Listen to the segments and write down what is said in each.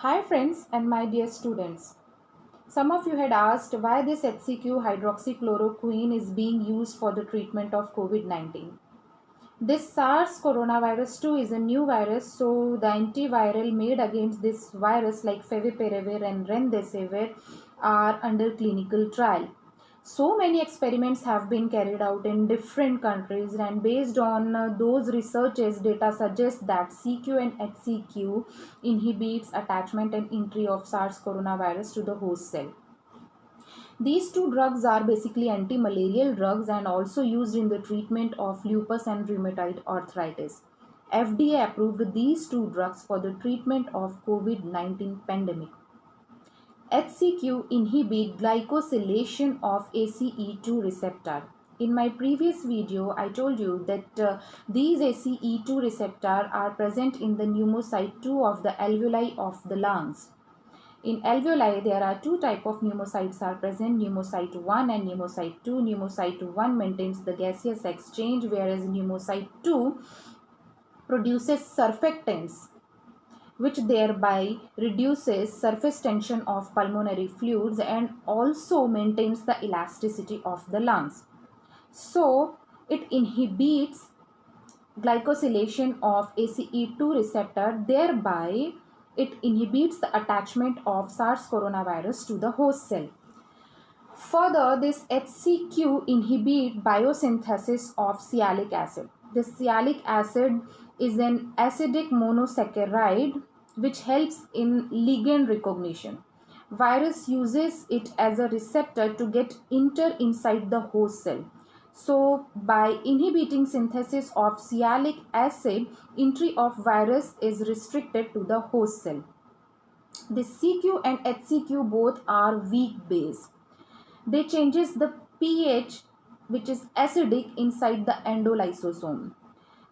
Hi friends and my dear students. Some of you had asked why this HCQ hydroxychloroquine is being used for the treatment of COVID-19. This SARS coronavirus 2 is a new virus, so the antiviral made against this virus like favipiravir and remdesivir are under clinical trial. So many experiments have been carried out in different countries, and based on those researches, data suggests that CQ and HCQ inhibits attachment and entry of SARS coronavirus to the host cell. These two drugs are basically anti-malarial drugs and also used in the treatment of lupus and rheumatoid arthritis. FDA approved these two drugs for the treatment of COVID-19 pandemic. HCQ inhibit glycosylation of ACE2 receptor. In my previous video, I told you that these ACE2 receptor are present in the pneumocyte 2 of the alveoli of the lungs. In alveoli, there are two types of pneumocytes are present, pneumocyte 1 and pneumocyte 2. Pneumocyte 1 maintains the gaseous exchange, whereas pneumocyte 2 produces surfactants, which thereby reduces surface tension of pulmonary fluids and also maintains the elasticity of the lungs. So, it inhibits glycosylation of ACE2 receptor, thereby it inhibits the attachment of SARS coronavirus to the host cell. Further, this HCQ inhibits biosynthesis of sialic acid. This sialic acid is an acidic monosaccharide which helps in ligand recognition. Virus uses it as a receptor to get inside the host cell. So, by inhibiting synthesis of sialic acid, entry of virus is restricted to the host cell. The CQ and HCQ both are weak base. They changes the pH, which is acidic, inside the endolysosome.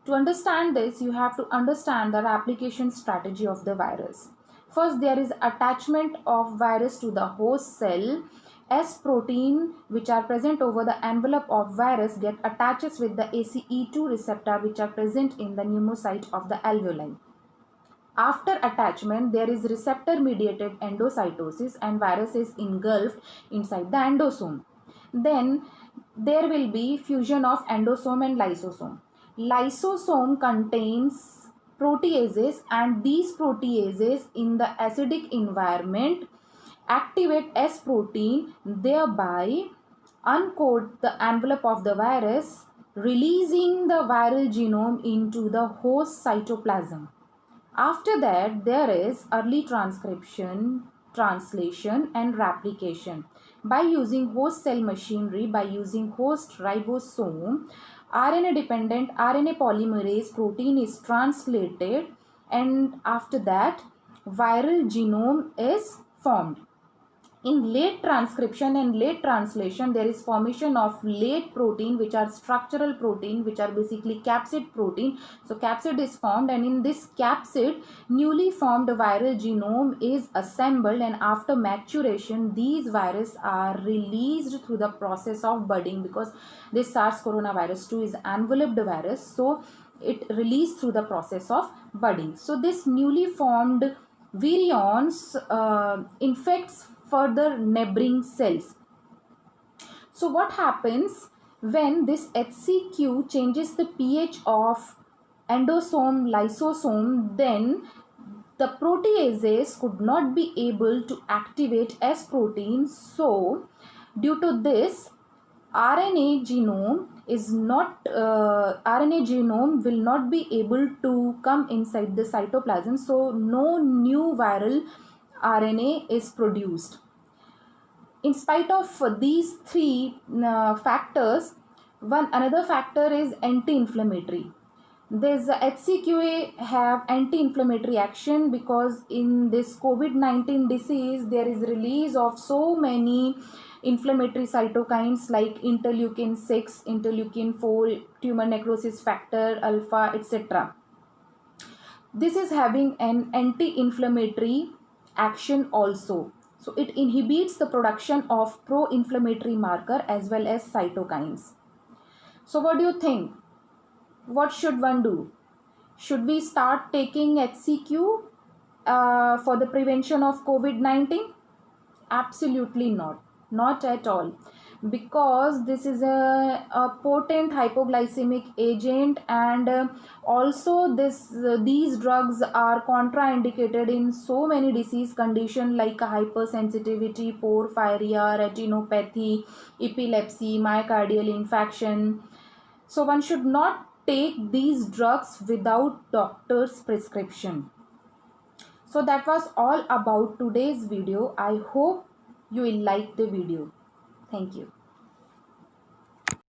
To understand this, you have to understand the replication strategy of the virus. First, there is attachment of virus to the host cell. S protein which are present over the envelope of virus get attaches with the ACE2 receptor which are present in the pneumocyte of the alveoli. After attachment, there is receptor mediated endocytosis and virus is engulfed inside the endosome. Then there will be fusion of endosome and lysosome. Lysosome contains proteases, and these proteases in the acidic environment activate S protein, thereby uncoat the envelope of the virus, releasing the viral genome into the host cytoplasm. After that, there is early transcription, translation and replication. By using host cell machinery, by using host ribosome, RNA dependent RNA polymerase protein is translated, and after that viral genome is formed. In late transcription and late translation, there is formation of late protein which are structural protein which are basically capsid protein. So capsid is formed, and in this capsid newly formed viral genome is assembled, and after maturation these viruses are released through the process of budding, because this SARS coronavirus 2 is enveloped virus, so it released through the process of budding. So this newly formed virions infects further neighboring cells. So what happens when this HCQ changes the pH of endosome, lysosome, then the proteases could not be able to activate S protein. So due to this, RNA genome will not be able to come inside the cytoplasm, so no new viral RNA is produced. In spite of these three factors, another factor is anti-inflammatory. This HCQA have anti-inflammatory action because in this COVID-19 disease there is release of so many inflammatory cytokines like interleukin 6, interleukin 4, tumor necrosis factor, alpha, etc. This is having an anti-inflammatory action also. So it inhibits the production of pro-inflammatory marker as well as cytokines. So what do you think? What should one do? Should we start taking HCQ for the prevention of COVID-19? Absolutely not at all, because this is a potent hypoglycemic agent, and also these drugs are contraindicated in so many disease conditions like hypersensitivity, porphyria, retinopathy, epilepsy, myocardial infarction. So one should not take these drugs without doctor's prescription. So that was all about today's video. I hope you will like the video. Thank you.